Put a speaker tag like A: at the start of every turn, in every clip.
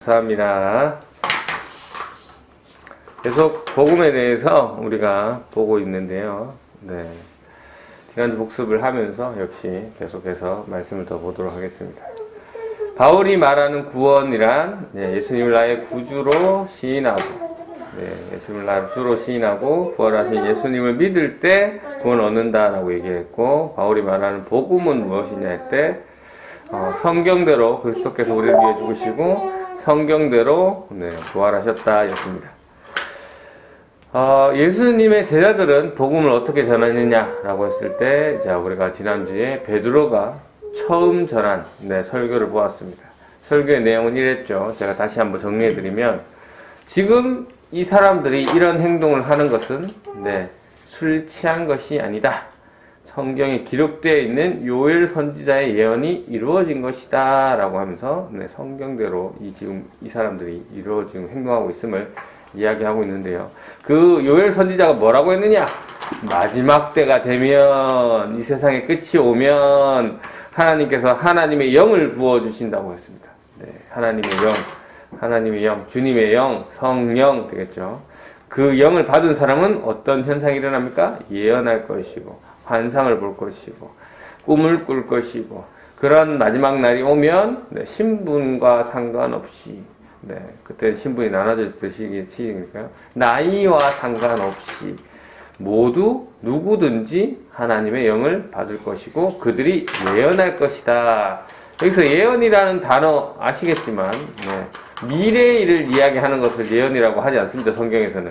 A: 감사합니다. 계속 복음에 대해서 우리가 보고 있는데요. 네. 지난주 복습을 하면서 역시 계속해서 말씀을 더 보도록 하겠습니다. 바울이 말하는 구원이란 예수님을 나의 구주로 시인하고, 예수님을 나의 구주로 시인하고 부활하신 예수님을 믿을 때 구원 얻는다라고 얘기했고, 바울이 말하는 복음은 무엇이냐 할 때 성경대로 그리스도께서 우리를 위해 죽으시고 성경대로 부활하셨다 였습니다. 예수님의 제자들은 복음을 어떻게 전하느냐라고 했을 때, 자, 우리가 지난주에 베드로가 처음 전한 설교를 보았습니다. 설교의 내용은 이랬죠. 제가 다시 한번 정리해드리면, 지금 이 사람들이 이런 행동을 하는 것은 술 취한 것이 아니다. 성경에 기록되어 있는 요엘 선지자의 예언이 이루어진 것이다 라고 하면서 성경대로 지금 이 사람들이 지금 행동하고 있음을 이야기하고 있는데요. 그 요엘 선지자가 뭐라고 했느냐? 마지막 때가 되면, 이 세상의 끝이 오면 하나님께서 하나님의 영을 부어주신다고 했습니다. 하나님의 영, 주님의 영, 성령 되겠죠. 그 영을 받은 사람은 어떤 현상이 일어납니까? 예언할 것이고, 환상을 볼 것이고, 꿈을 꿀 것이고, 그런 마지막 날이 오면 신분과 상관없이, 그때 신분이 나눠져 있을 시기니까요. 나이와 상관없이 모두 누구든지 하나님의 영을 받을 것이고 그들이 예언할 것이다. 여기서 예언이라는 단어 아시겠지만 미래의 일을 이야기하는 것을 예언이라고 하지 않습니다. 성경에서는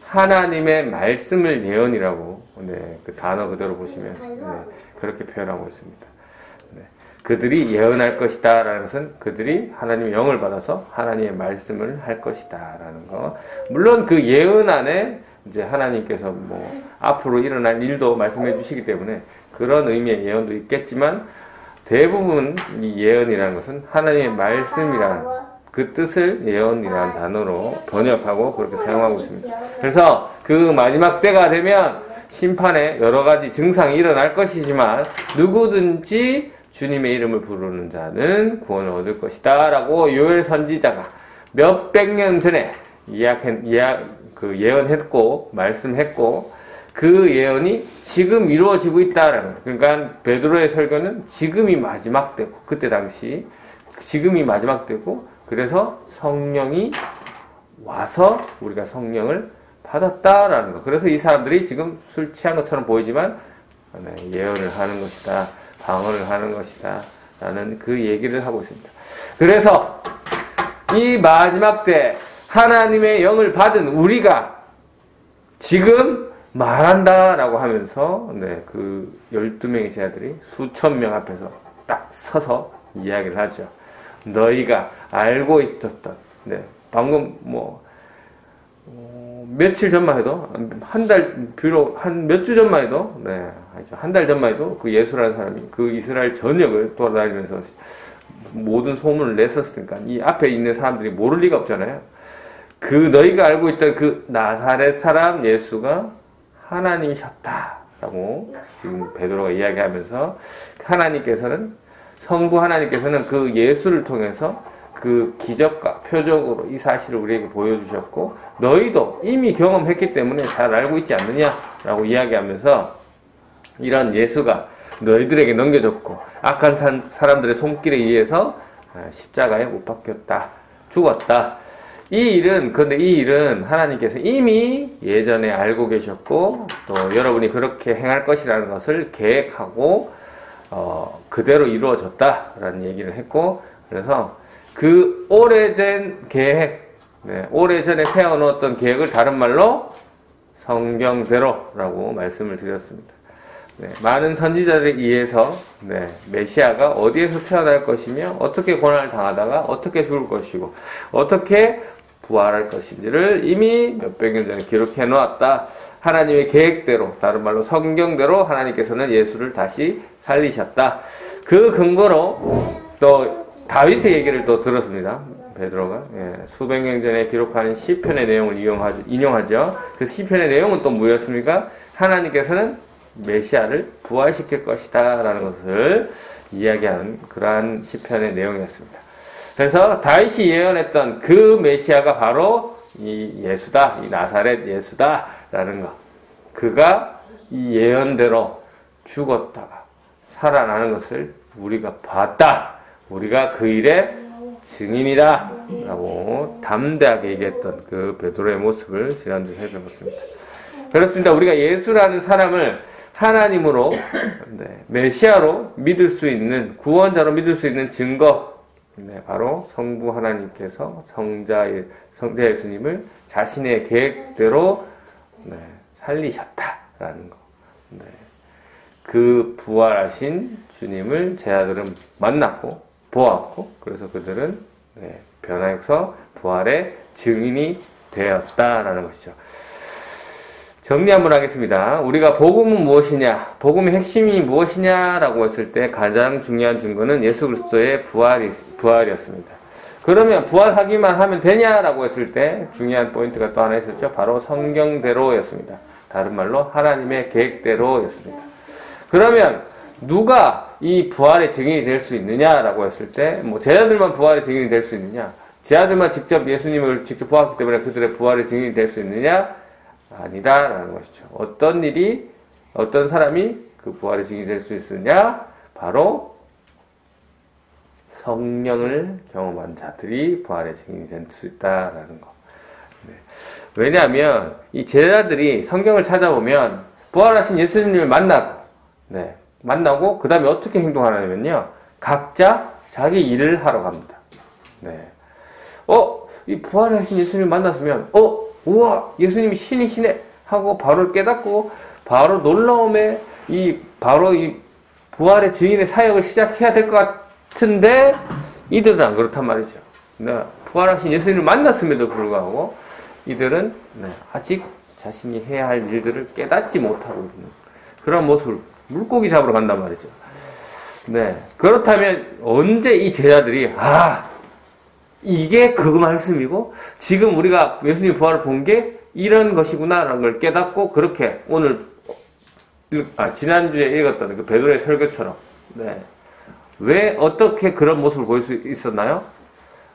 A: 하나님의 말씀을 예언이라고 그 단어 그대로 보시면 그렇게 표현하고 있습니다. 그들이 예언할 것이다 라는 것은 그들이 하나님의 영을 받아서 하나님의 말씀을 할 것이다 라는 거. 물론 그 예언 안에 이제 하나님께서 앞으로 일어날 일도 말씀해 주시기 때문에 그런 의미의 예언도 있겠지만, 대부분 이 예언이라는 것은 하나님의 말씀이라는 그 뜻을 예언이라는 단어로 번역하고 그렇게 사용하고 있습니다. 그래서 그 마지막 때가 되면 심판에 여러 가지 증상이 일어날 것이지만 누구든지 주님의 이름을 부르는 자는 구원을 얻을 것이다 라고 요엘 선지자가 몇백 년 전에 예언했고 말씀했고, 그 예언이 지금 이루어지고 있다라는, 그러니까 베드로의 설교는 지금이 마지막 때고, 그때 당시 지금이 마지막 때고, 그래서 성령이 와서 우리가 성령을 받았다라는 거. 그래서 이 사람들이 지금 술 취한 것처럼 보이지만 예언을 하는 것이다, 방언을 하는 것이다 라는 그 얘기를 하고 있습니다. 그래서 이 마지막 때 하나님의 영을 받은 우리가 지금 말한다 라고 하면서 그 12명의 제자들이 수천 명 앞에서 딱 서서 이야기를 하죠. 너희가 알고 있었던, 방금 며칠 전만 해도, 비록 몇 주 전만 해도, 한 달 전만 해도 그 예수라는 사람이 그 이스라엘 전역을 돌아다니면서 모든 소문을 냈었으니까 이 앞에 있는 사람들이 모를 리가 없잖아요. 그 너희가 알고 있던 그 나사렛 사람 예수가 하나님이셨다라고 지금 베드로가 이야기하면서, 성부 하나님께서는 그 예수를 통해서 그 기적과 표적으로 이 사실을 우리에게 보여주셨고 너희도 이미 경험했기 때문에 잘 알고 있지 않느냐라고 이야기하면서, 이런 예수가 너희들에게 넘겨졌고 악한 사람들의 손길에 의해서 십자가에 못 박혔다, 죽었다. 그런데 이 일은 하나님께서 이미 예전에 알고 계셨고 또 여러분이 그렇게 행할 것이라는 것을 계획하고 그대로 이루어졌다라는 얘기를 했고, 그래서 그 오래된 계획, 오래전에 세워놓았던 계획을 다른 말로 성경대로라고 말씀을 드렸습니다. 많은 선지자들에 의해서 메시아가 어디에서 태어날 것이며 어떻게 고난을 당하다가 어떻게 죽을 것이고 어떻게 부활할 것인지를 이미 몇백 년 전에 기록해 놓았다. 하나님의 계획대로, 다른 말로 성경대로 하나님께서는 예수를 다시 살리셨다. 그 근거로 또 다윗의 얘기를 또 들었습니다. 베드로가 수백 년 전에 기록한 시편의 내용을 인용하죠. 그 시편의 내용은 또 뭐였습니까? 하나님께서는 메시아를 부활시킬 것이다 라는 것을 이야기하는 그러한 시편의 내용이었습니다. 그래서 다윗이 예언했던 그 메시아가 바로 이 예수다, 이 나사렛 예수다라는 거. 그가 이 예언대로 죽었다가 살아나는 것을 우리가 봤다. 우리가 그 일의 증인이다. 라고 담대하게 얘기했던 그 베드로의 모습을 지난주에 살펴봤습니다. 그렇습니다. 우리가 예수라는 사람을 하나님으로, 메시아로 믿을 수 있는, 구원자로 믿을 수 있는 증거, 바로 성부 하나님께서 성자 예수님을 자신의 계획대로 살리셨다라는 거. 그 부활하신 주님을 제자들은 만났고 보았고, 그래서 그들은 변화해서 부활의 증인이 되었다라는 것이죠. 정리 한번 하겠습니다. 우리가 복음은 무엇이냐, 복음의 핵심이 무엇이냐라고 했을 때 가장 중요한 증거는 예수 그리스도의 부활이었습니다. 그러면 부활하기만 하면 되냐라고 했을 때 중요한 포인트가 또 하나 있었죠. 바로 성경대로였습니다. 다른 말로 하나님의 계획대로였습니다. 그러면 누가 이 부활의 증인이 될 수 있느냐라고 했을 때, 제자들만 부활의 증인이 될 수 있느냐? 제자들만 직접 예수님을 직접 보았기 때문에 그들의 부활의 증인이 될 수 있느냐? 아니다라는 것이죠. 어떤 사람이 그 부활의 증인이 될 수 있느냐? 바로 성령을 경험한 자들이 부활의 증인이 될 수 있다라는 거. 왜냐하면 이 제자들이 성경을 찾아보면 부활하신 예수님을 만나고 그 다음에 어떻게 행동하냐면요, 각자 자기 일을 하러 갑니다. 이 부활하신 예수님을 만났으면 우와, 예수님이 신이시네 하고 바로 깨닫고 바로 놀라움에 바로 이 부활의 증인의 사역을 시작해야 될 것 같은데 이들은 안 그렇단 말이죠. 부활하신 예수님을 만났음에도 불구하고 이들은 아직 자신이 해야 할 일들을 깨닫지 못하고 있는 그런 모습을, 물고기 잡으러 간단 말이죠. 그렇다면 언제 이 제자들이 이게 그 말씀이고 지금 우리가 예수님 부활을 본 게 이런 것이구나라는 걸 깨닫고, 그렇게 오늘 지난주에 읽었던 그 베드로의 설교처럼 왜 어떻게 그런 모습을 보일 수 있었나요?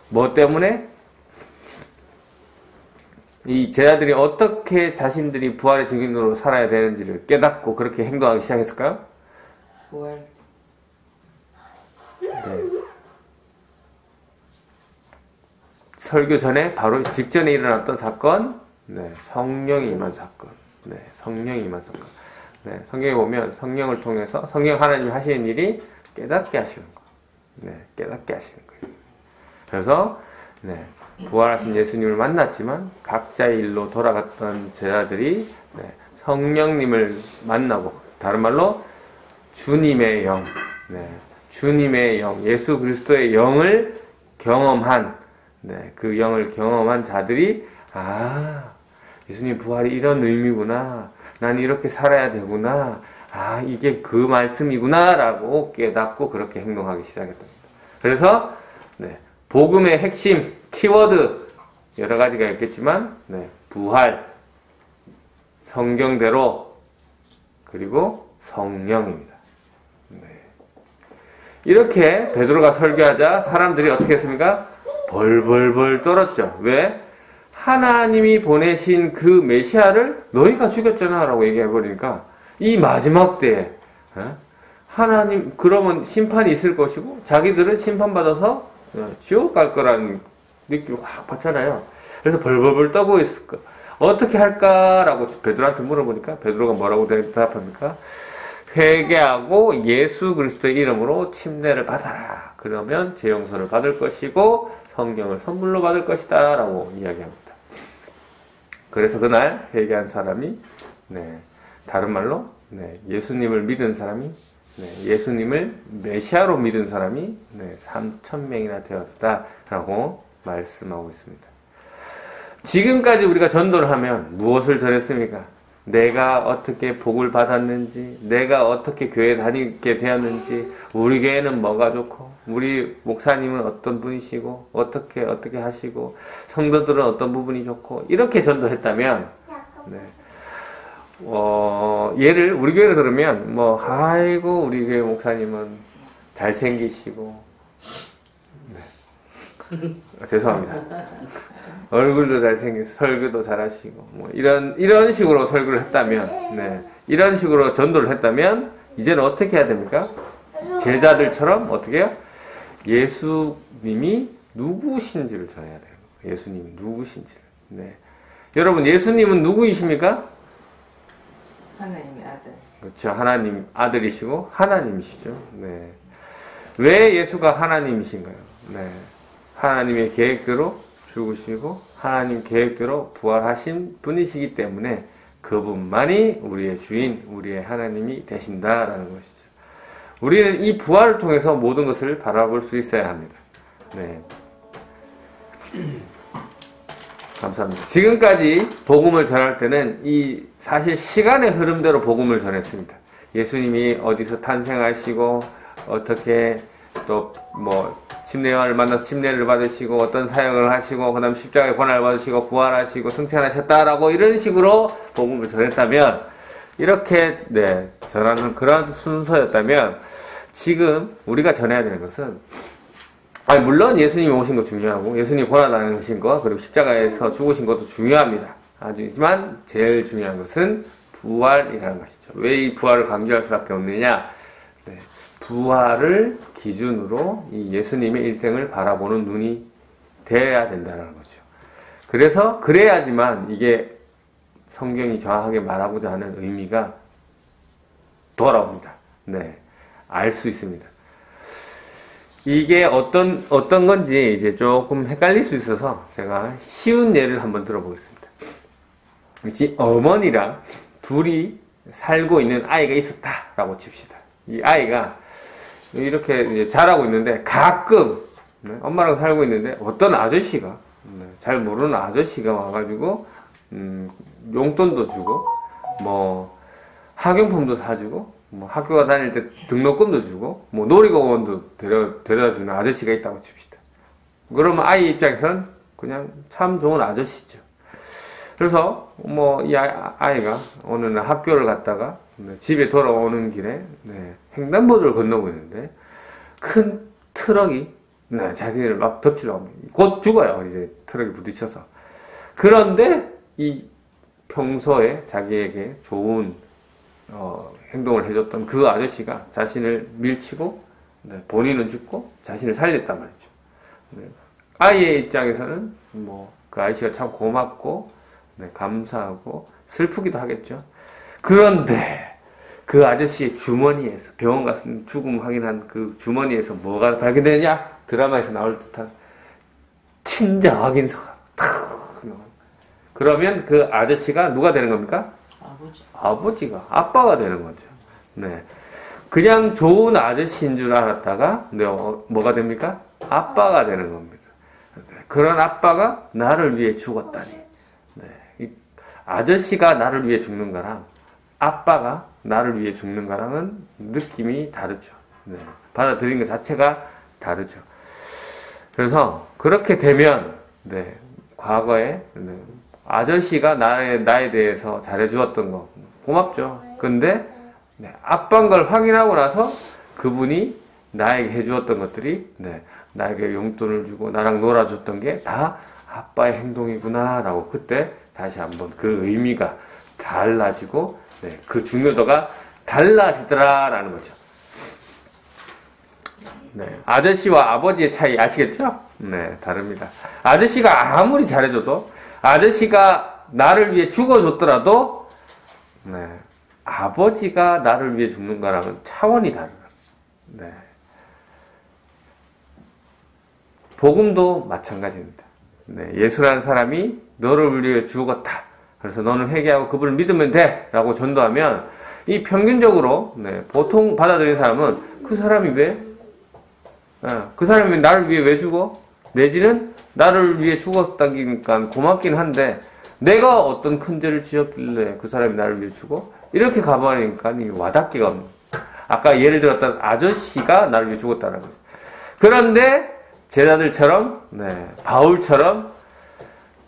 A: 뭐 때문에? 이 제자들이 어떻게 자신들이 부활의 증인으로 살아야 되는지를 깨닫고 그렇게 행동하기 시작했을까요?
B: 부활.
A: 설교 전에 바로 직전에 일어났던 사건, 성령이 임한 사건, 성령이 임한 사건. 성경에 보면 성령을 통해서 성령 하나님이 하시는 일이 깨닫게 하시는 거, 깨닫게 하시는 거예요. 그래서 부활하신 예수님을 만났지만 각자의 일로 돌아갔던 제자들이 성령님을 만나고, 다른 말로 주님의 영, 주님의 영, 예수 그리스도의 영을 경험한, 그 영을 경험한 자들이 예수님 부활이 이런 의미구나, 난 이렇게 살아야 되구나, 이게 그 말씀이구나 라고 깨닫고 그렇게 행동하기 시작했답니다. 그래서 복음의 핵심, 키워드 여러 가지가 있겠지만 부활, 성경대로, 그리고 성령입니다. 이렇게 베드로가 설교하자 사람들이 어떻게 했습니까? 벌벌벌 떨었죠. 왜? 하나님이 보내신 그 메시아를 너희가 죽였잖아 라고 얘기해버리니까 이 마지막 때에 하나님, 그러면 심판이 있을 것이고 자기들은 심판받아서 지옥 갈 거라는 느낌을 확 받잖아요. 그래서 벌벌벌 떠고 있을 거. 어떻게 할까라고 베드로한테 물어보니까 베드로가 뭐라고 대답합니까? 회개하고 예수 그리스도의 이름으로 침례를 받아라. 그러면 죄 용서를 받을 것이고 성경을 선물로 받을 것이다 라고 이야기합니다. 그래서 그날 회개한 사람이 다른 말로 예수님을 믿은 사람이, 예수님을 메시아로 믿은 사람이 3,000명이나 되었다라고 말씀하고 있습니다. 지금까지 우리가 전도를 하면 무엇을 전했습니까? 내가 어떻게 복을 받았는지, 내가 어떻게 교회 다니게 되었는지, 우리 교회는 뭐가 좋고, 우리 목사님은 어떤 분이시고, 어떻게 하시고, 성도들은 어떤 부분이 좋고, 이렇게 전도했다면, 예를 우리 교회를 들으면, 아이고, 우리 교회 목사님은 잘생기시고, 죄송합니다. 얼굴도 잘생겨서 설교도 잘하시고 뭐 이런 식으로 설교를 했다면, 네, 이런 식으로 전도를 했다면 이제는 어떻게 해야 됩니까? 제자들처럼 어떻게 해요? 예수님이 누구신지를 전해야 돼요. 예수님이 누구신지를. 네. 여러분, 예수님은 누구이십니까?
B: 하나님의 아들.
A: 그렇죠. 하나님 아들이시고 하나님이시죠. 네. 왜 예수가 하나님이신가요? 네. 하나님의 계획대로 죽으시고 하나님 계획대로 부활하신 분이시기 때문에 그분만이 우리의 주인, 우리의 하나님이 되신다라는 것이죠. 우리는 이 부활을 통해서 모든 것을 바라볼 수 있어야 합니다. 네. 감사합니다. 지금까지 복음을 전할 때는 이 사실 시간의 흐름대로 복음을 전했습니다. 예수님이 어디서 탄생하시고 어떻게 또 뭐 침례요한을 만나서 침례를 받으시고 어떤 사역을 하시고 그다음 십자가의 고난을 받으시고 부활하시고 승천하셨다라고 이런 식으로 복음을 전했다면 이렇게 네 전하는 그런 순서였다면 지금 우리가 전해야 되는 것은 물론 예수님이 오신 거 중요하고 예수님이 고난당하신 거 그리고 십자가에서 죽으신 것도 중요합니다. 하지만 제일 중요한 것은 부활이라는 것이죠. 왜 이 부활을 강조할 수밖에 없느냐? 네, 부활을 기준으로 이 예수님의 일생을 바라보는 눈이 돼야 된다는 거죠. 그래서 그래야지만 이게 성경이 정확하게 말하고자 하는 의미가 돌아옵니다. 네, 알 수 있습니다. 이게 어떤 건지 이제 조금 헷갈릴 수 있어서 제가 쉬운 예를 한번 들어보겠습니다. 어머니랑 둘이 살고 있는 아이가 있었다라고 칩시다. 이 아이가 이렇게 이제 자라고 있는데 가끔 엄마랑 살고 있는데 어떤 아저씨가 잘 모르는 아저씨가 와가지고 용돈도 주고 뭐 학용품도 사주고 뭐 학교 다닐 때 등록금도 주고 뭐 놀이공원도 데려다주는 아저씨가 있다고 칩시다. 그러면 아이 입장에서는 그냥 참 좋은 아저씨죠. 그래서 뭐 이 아이가 어느 날 학교를 갔다가 집에 돌아오는 길에 횡단보도를 건너고 있는데 큰 트럭이 자기를 막 덮치려고 합니다. 곧 죽어요. 이제 트럭이 부딪혀서. 그런데 이 평소에 자기에게 좋은 행동을 해줬던 그 아저씨가 자신을 밀치고 본인은 죽고 자신을 살렸단 말이죠. 아이의 입장에서는 뭐 그 아저씨가 참 고맙고 감사하고 슬프기도 하겠죠. 그런데 그 아저씨의 주머니에서 병원 가서 죽음 확인한 그 주머니에서 뭐가 발견되느냐? 드라마에서 나올 듯한 친자 확인서가 탁 나와요. 그러면 그 아저씨가 누가 되는 겁니까? 아버지가 아빠가 되는 거죠. 네, 그냥 좋은 아저씨인 줄 알았다가 뭐가 됩니까? 아빠가 되는 겁니다. 그런 아빠가 나를 위해 죽었다니. 이 아저씨가 나를 위해 죽는 거랑 아빠가 나를 위해 죽는 거랑은 느낌이 다르죠. 받아들이는 것 자체가 다르죠. 그래서 그렇게 되면 과거에 아저씨가 나에 대해서 잘해주었던 거 고맙죠. 근데 아빠인 걸 확인하고 나서 그분이 나에게 해주었던 것들이 나에게 용돈을 주고 나랑 놀아줬던 게 다 아빠의 행동이구나 라고 그때 다시 한번 그 의미가 달라지고 그 중요도가 달라지더라라는 거죠. 아저씨와 아버지의 차이 아시겠죠? 다릅니다. 아저씨가 아무리 잘해줘도 아저씨가 나를 위해 죽어줬더라도 아버지가 나를 위해 죽는 거랑은 차원이 다르다. 복음도 마찬가지입니다. 예수라는 사람이 너를 위해 죽었다. 그래서 너는 회개하고 그분을 믿으면 돼. 라고 전도하면 이 평균적으로 보통 받아들이는 사람은 그 사람이 그 사람이 나를 위해 왜 죽어? 내지는 나를 위해 죽었다니까 고맙긴 한데 내가 어떤 큰 죄를 지었길래 그 사람이 나를 위해 죽어? 이렇게 가버리니까 와닿기가 없는. 아까 예를 들었던 아저씨가 나를 위해 죽었다는 거죠. 그런데 제자들처럼 바울처럼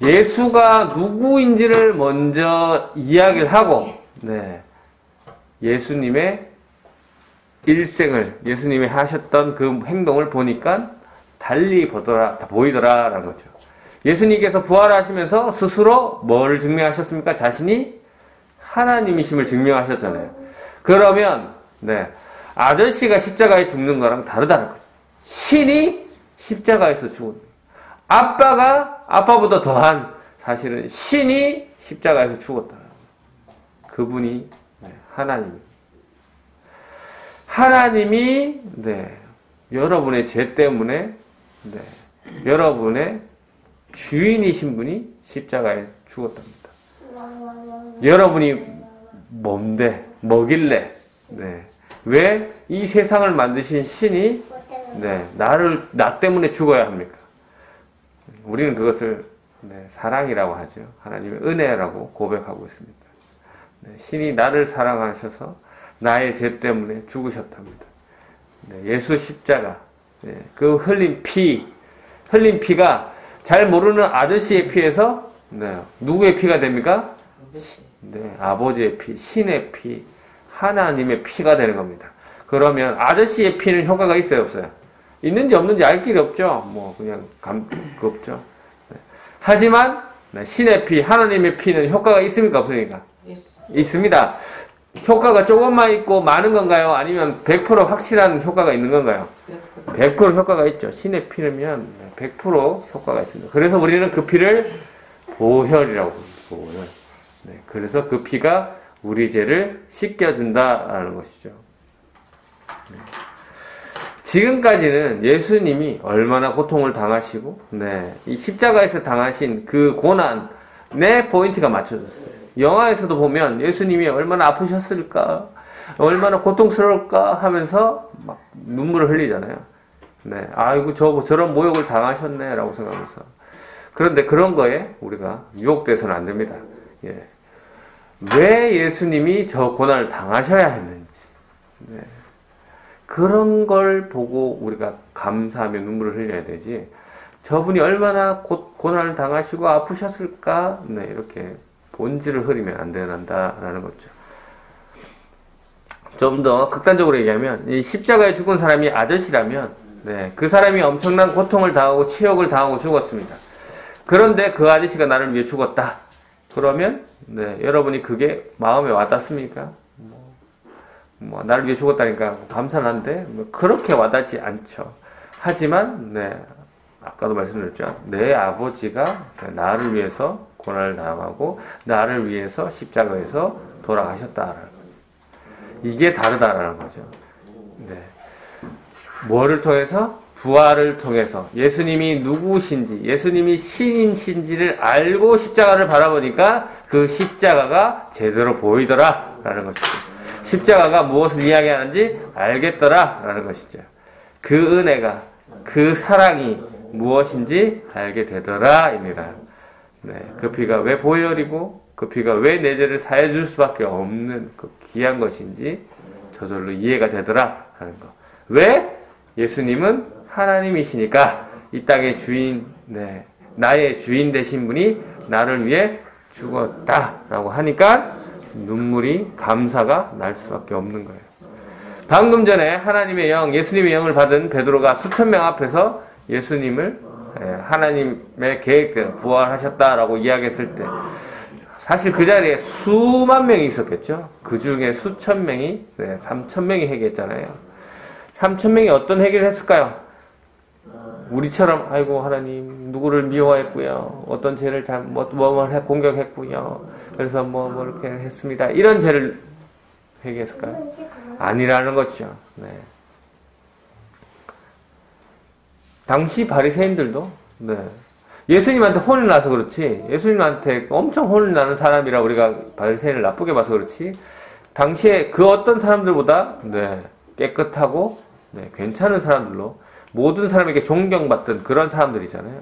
A: 예수가 누구인지를 먼저 이야기를 하고 예수님의 일생을 예수님이 하셨던 그 행동을 보니까 달리 보이더라라는 거죠. 예수님께서 부활하시면서 스스로 뭐를 증명하셨습니까? 자신이 하나님이심을 증명하셨잖아요. 그러면 아저씨가 십자가에 죽는 거랑 다르다는 거죠. 신이 십자가에서 죽은 거예요. 아빠보다 더한 사실은 신이 십자가에서 죽었다. 그분이 하나님이 여러분의 죄 때문에 여러분의 주인이신 분이 십자가에 죽었답니다. 여러분이 뭐길래 왜 이 세상을 만드신 신이 나 때문에 죽어야 합니까? 우리는 그것을 사랑이라고 하죠. 하나님의 은혜라고 고백하고 있습니다. 신이 나를 사랑하셔서 나의 죄 때문에 죽으셨답니다. 예수 십자가, 그 흘린 피가 잘 모르는 아저씨의 피에서 누구의 피가 됩니까? 아버지의 피, 신의 피, 하나님의 피가 되는 겁니다. 그러면 아저씨의 피는 효과가 있어요, 없어요? 있는지 없는지 알 길이 없죠. 그냥 없죠. 하지만 신의 피, 하나님의 피는 효과가 있습니까, 없습니까? 있습니다. 효과가 조금만 있고 많은 건가요? 아니면 100% 확실한 효과가 있는 건가요? 100% 효과가 있죠. 신의 피면 100% 효과가 있습니다. 그래서 우리는 그 피를 보혈이라고 합니다. 보혈. 그래서 그 피가 우리 죄를 씻겨준다라는 것이죠. 지금까지는 예수님이 얼마나 고통을 당하시고, 이 십자가에서 당하신 그 고난에 포인트가 맞춰졌어요. 영화에서도 보면 예수님이 얼마나 아프셨을까, 얼마나 고통스러울까 하면서 막 눈물을 흘리잖아요. 아이고, 저런 모욕을 당하셨네, 라고 생각하면서. 그런데 그런 거에 우리가 유혹돼서는 안 됩니다. 왜 예수님이 저 고난을 당하셔야 했는지. 그런 걸 보고 우리가 감사하며 눈물을 흘려야 되지. 저분이 얼마나 고난을 당하시고 아프셨을까? 이렇게 본질을 흐리면 안 된다라는 거죠. 좀 더 극단적으로 얘기하면 이 십자가에 죽은 사람이 아저씨라면 그 사람이 엄청난 고통을 당하고 치욕을 당하고 죽었습니다. 그런데 그 아저씨가 나를 위해 죽었다. 그러면 여러분이 그게 마음에 와닿습니까? 나를 위해 죽었다니까 감사는 한데 그렇게 와닿지 않죠. 하지만 아까도 말씀드렸죠. 내 아버지가 나를 위해서 고난을 당하고 나를 위해서 십자가에서 돌아가셨다라는 거죠. 이게 다르다라는 거죠. 뭐를 통해서? 부활을 통해서 예수님이 누구신지, 예수님이 신인신지를 알고 십자가를 바라보니까 그 십자가가 제대로 보이더라라는 것이죠. 십자가가 무엇을 이야기하는지 알겠더라라는 것이죠. 그 은혜가, 그 사랑이 무엇인지 알게 되더라입니다. 그 피가 왜 보혈이고 그 피가 왜 내 죄를 사해 줄 수밖에 없는 그 귀한 것인지 저절로 이해가 되더라 하는 거. 왜? 예수님은 하나님이시니까 이 땅의 주인, 나의 주인 되신 분이 나를 위해 죽었다라고 하니까 눈물이, 감사가 날 수밖에 없는 거예요. 방금 전에 하나님의 영, 예수님의 영을 받은 베드로가 수천 명 앞에서 예수님을 하나님의 계획대로 부활하셨다라고 이야기했을 때 사실 그 자리에 수만 명이 있었겠죠. 그 중에 수천 명이 3천 명이 회개했잖아요. 3천 명이 어떤 회개를 했을까요? 우리처럼 아이고 하나님 누구를 미워했고요. 어떤 죄를 공격했고요. 그래서 뭐 이렇게 했습니다. 이런 죄를 회개했을까요? 아니라는 거죠. 당시 바리새인들도 예수님한테 혼이 나서 그렇지, 예수님한테 엄청 혼이 나는 사람이라 우리가 바리새인을 나쁘게 봐서 그렇지, 당시에 그 어떤 사람들보다 깨끗하고 괜찮은 사람들로 모든 사람에게 존경받던 그런 사람들이잖아요.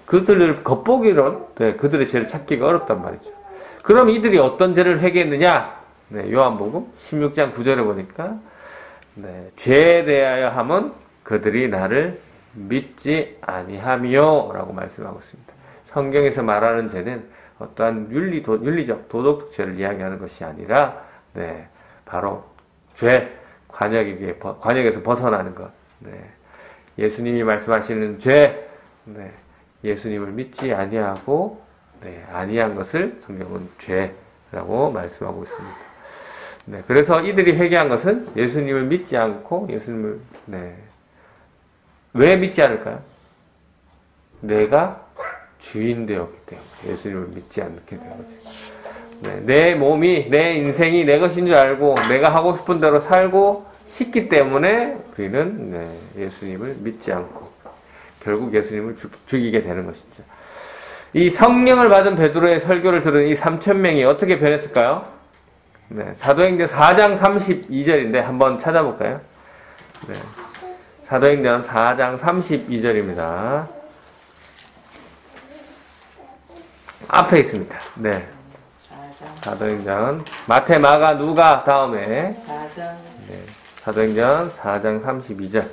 A: 그들을 겉보기론 그들의 죄를 찾기가 어렵단 말이죠. 그럼 이들이 어떤 죄를 회개했느냐? 요한복음 16장 9절에 보니까 죄에 대하여 함은 그들이 나를 믿지 아니하며 라고 말씀하고 있습니다. 성경에서 말하는 죄는 어떠한 윤리적 도덕적 죄를 이야기하는 것이 아니라 바로 죄, 관역에서 벗어나는 것. 예수님이 말씀하시는 죄, 네, 예수님을 믿지 아니하고 네, 아니한 것을 성경은 죄라고 말씀하고 있습니다. 네, 그래서 이들이 회개한 것은 예수님을 믿지 않고 예수님을 네, 왜 믿지 않을까요? 내가 주인 되었기 때문에 예수님을 믿지 않게 된 거죠. 네, 내 몸이 내 인생이 내 것인 줄 알고 내가 하고 싶은 대로 살고 싶기 때문에 그는 네, 예수님을 믿지 않고 결국 예수님을 죽이게 되는 것이죠. 이 성령을 받은 베드로의 설교를 들은 이 3,000명이 어떻게 변했을까요? 네, 사도행전 4장 32절인데 한번 찾아볼까요? 네, 사도행전 4장 32절입니다. 앞에 있습니다. 네, 사도행전 마태, 마가, 누가 다음에
B: 4장
A: 네, 사도행전 4장 32절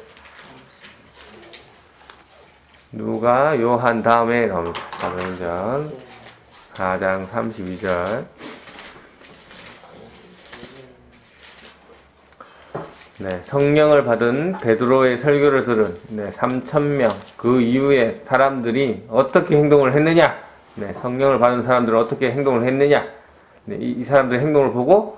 A: 누가 요한 다음에 나옵니다. 사도행전 4장 32절 네, 성령을 받은 베드로의 설교를 들은 네, 3,000명 그 이후에 사람들이 어떻게 행동을 했느냐 네, 성령을 받은 사람들은 어떻게 행동을 했느냐 네, 이 사람들의 행동을 보고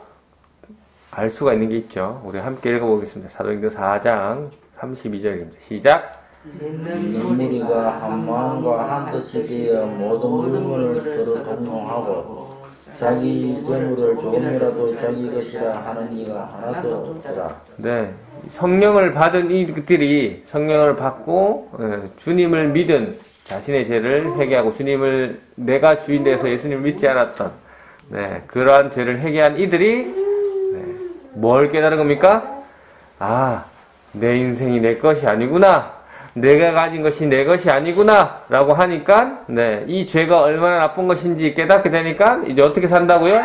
A: 알 수가 있는 게 있죠. 우리 함께 읽어보겠습니다. 사도행전 4장 32절입니다. 시작.
B: 믿는
C: 무리가 한 마음과 한 뜻이 되어 모든 물건을 서로 동통하고 자기 재물을 조금이라도 자기 것이라 하는 이가 하나도 없더라.
A: 네, 성령을 받은 이들이 성령을 받고 주님을 믿은 자신의 죄를 회개하고 주님을 내가 주인 되어서 예수님을 믿지 않았던 네, 그러한 죄를 회개한 이들이 네, 뭘 깨달은 겁니까? 아, 내 인생이 내 것이 아니구나. 내가 가진 것이 내 것이 아니구나 라고 하니까 네, 이 죄가 얼마나 나쁜 것인지 깨닫게 되니까 이제 어떻게 산다고요?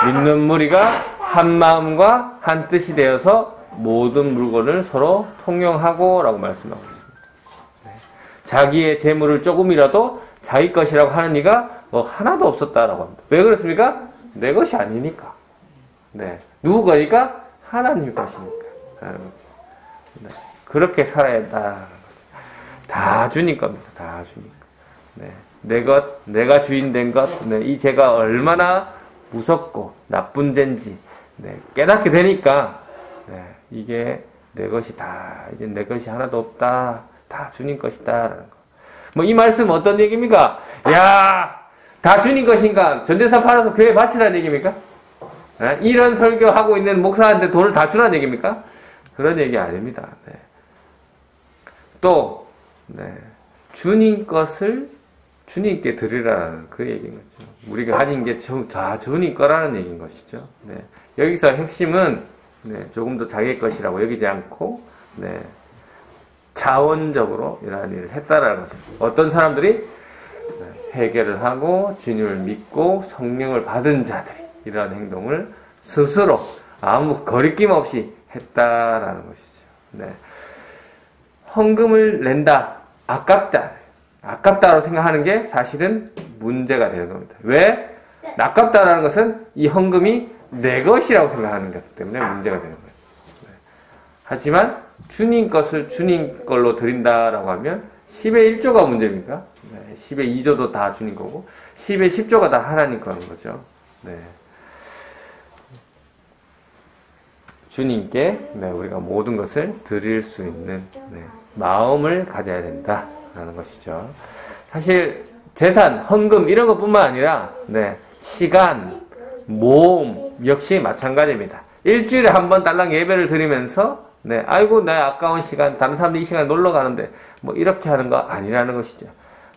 A: 믿는 무리가 한 마음과 한 뜻이 되어서 모든 물건을 서로 통용하고 라고 말씀하고 있습니다. 네. 자기의 재물을 조금이라도 자기 것이라고 하는 이가 뭐 하나도 없었다라고 합니다. 왜 그렇습니까? 내 것이 아니니까. 네. 누구 거니까? 하나님 것이니까. 네. 그렇게 살아야 한다. 다 주님 겁니다. 다 주님. 네. 내 것, 내가 주인 된 것, 네. 이 죄가 얼마나 무섭고 나쁜 죄인지 네. 깨닫게 되니까 네. 이게 내 것이 다, 이제 내 것이 하나도 없다. 다 주님 것이다. 라는 거. 뭐 이 말씀 어떤 얘기입니까? 야, 다 주님 것인가? 전재산 팔아서 교회 바치라는 얘기입니까? 네? 이런 설교하고 있는 목사한테 돈을 다 주라는 얘기입니까? 그런 얘기 아닙니다. 네. 또 네, 주님 것을 주님께 드리라는 그 얘기인 거죠. 우리가 가진 게 다 주님 거라는 얘기인 것이죠. 네. 여기서 핵심은 네, 조금 더 자기 것이라고 여기지 않고 네, 자원적으로 이러한 일을 했다라는 거죠. 어떤 사람들이 회개를 하고 주님을 믿고 성령을 받은 자들이 이러한 행동을 스스로 아무 거리낌 없이 했다라는 것이죠. 네. 헌금을 낸다. 아깝다. 아깝다고 생각하는 게 사실은 문제가 되는 겁니다. 왜? 아깝다라는 것은 이 헌금이 내 것이라고 생각하는 것 때문에 문제가 되는 거예요. 네. 하지만 주님 것을 주님 걸로 드린다라고 하면 10의 1조가 문제입니까? 네. 10의 2조도 다 주님 거고 10의 10조가 다 하나님 거는 거죠. 네. 주님께 네, 우리가 모든 것을 드릴 수 있는 네, 마음을 가져야 된다라는 것이죠. 사실 재산, 헌금 이런 것뿐만 아니라 네, 시간, 모험 역시 마찬가지입니다. 일주일에 한 번 딸랑 예배를 드리면서 네, 아이고 내 아까운 시간, 다른 사람들 이 시간에 놀러 가는데 뭐 이렇게 하는 거 아니라는 것이죠.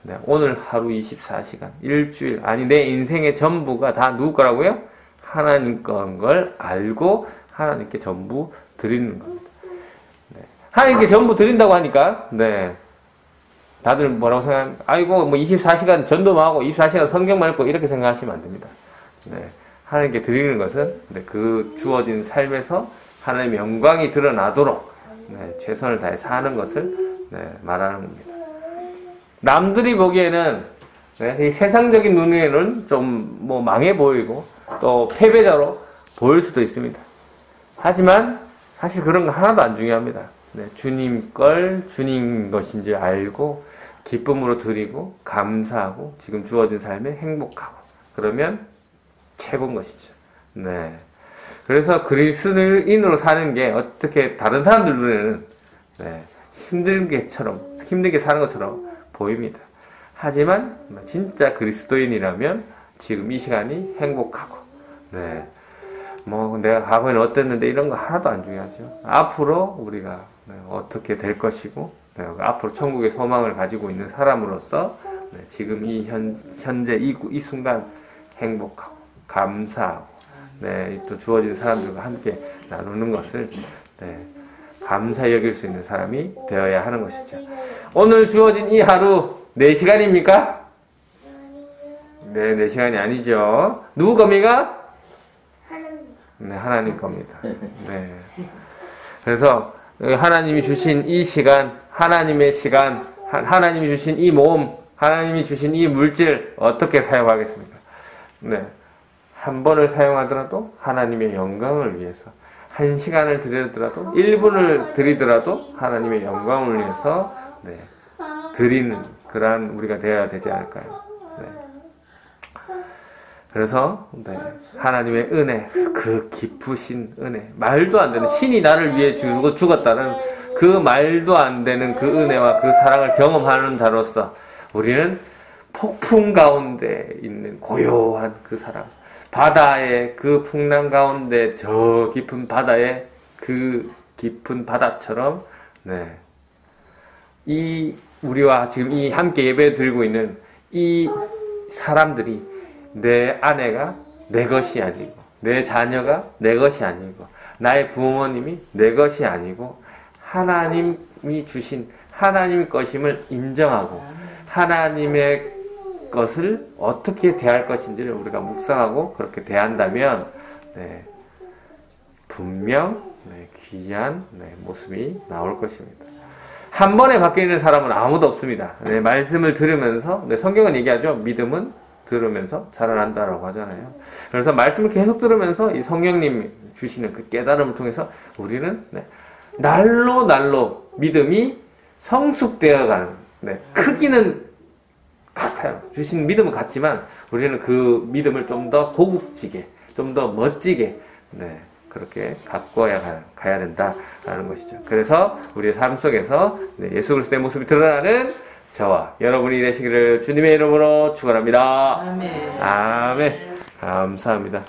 A: 네, 오늘 하루 24시간, 일주일, 아니 내 인생의 전부가 다 누구 거라고요? 하나님 건 걸 알고 하나님께 전부 드리는 겁니다. 네. 하나님께 전부 드린다고 하니까, 네. 다들 뭐라고 생각하면, 아이고, 뭐 24시간 전도만 하고 24시간 성경만 읽고 이렇게 생각하시면 안 됩니다. 네. 하나님께 드리는 것은, 네. 그 주어진 삶에서 하나님의 영광이 드러나도록, 네. 최선을 다해 사는 것을, 네. 말하는 겁니다. 남들이 보기에는, 네. 이 세상적인 눈에는 좀 뭐 망해 보이고, 또 패배자로 보일 수도 있습니다. 하지만 사실 그런 거 하나도 안 중요합니다. 주님 걸 주님 것인지 알고 기쁨으로 드리고 감사하고 지금 주어진 삶에 행복하고 그러면 최고인 것이죠. 네. 그래서 그리스도인으로 사는 게 어떻게 다른 사람들 눈에는 힘들게 사는 것처럼 보입니다. 하지만 진짜 그리스도인이라면 지금 이 시간이 행복하고 뭐 내가 과거에는 어땠는데 이런 거 하나도 안 중요하죠. 앞으로 우리가 어떻게 될 것이고 앞으로 천국의 소망을 가지고 있는 사람으로서 지금 이 현재 이 순간 행복하고 감사하고 또 주어진 사람들과 함께 나누는 것을 감사히 여길 수 있는 사람이 되어야 하는 것이죠. 오늘 주어진 이 하루 4시간입니까? 네, 4시간이 아니죠. 누구 겁니까? 네, 하나님 겁니다. 네. 그래서 하나님이 주신 이 시간, 하나님의 시간, 하나님이 주신 이 몸, 하나님이 주신 이 물질 어떻게 사용하겠습니까? 네. 한 번을 사용하더라도 하나님의 영광을 위해서 1시간을 드리더라도 1분을 드리더라도 하나님의 영광을 위해서 드리는 그러한 우리가 되어야 되지 않을까요? 그래서 하나님의 은혜, 그 깊으신 은혜, 말도 안 되는 신이 나를 위해 죽었다는 그 말도 안 되는 그 은혜와 그 사랑을 경험하는 자로서 우리는 폭풍 가운데 있는 고요한 그 사랑, 바다의 그 풍랑 가운데 저 깊은 바다의 그 깊은 바다처럼 이 우리와 지금 이 함께 예배 드리고 있는 이 사람들이 내 아내가 내 것이 아니고 내 자녀가 내 것이 아니고 나의 부모님이 내 것이 아니고 하나님이 주신 하나님 것임을 인정하고 하나님의 것을 어떻게 대할 것인지를 우리가 묵상하고 그렇게 대한다면 분명 귀한 모습이 나올 것입니다. 한 번에 바뀌는 사람은 아무도 없습니다. 말씀을 들으면서 성경은 얘기하죠. 믿음은 들으면서 자라난다라고 하잖아요. 그래서 말씀을 계속 들으면서 이 성령님 주시는 그 깨달음을 통해서 우리는 날로 믿음이 성숙되어가는 크기는 같아요. 주신 믿음은 같지만 우리는 그 믿음을 좀 더 고급지게, 좀 더 멋지게 그렇게 가꿔야 가야 된다라는 것이죠. 그래서 우리의 삶 속에서 예수 그리스도의 모습이 드러나는 저와 여러분이 되시기를 주님의 이름으로 축원합니다.
B: 아멘.
A: 아멘. 감사합니다.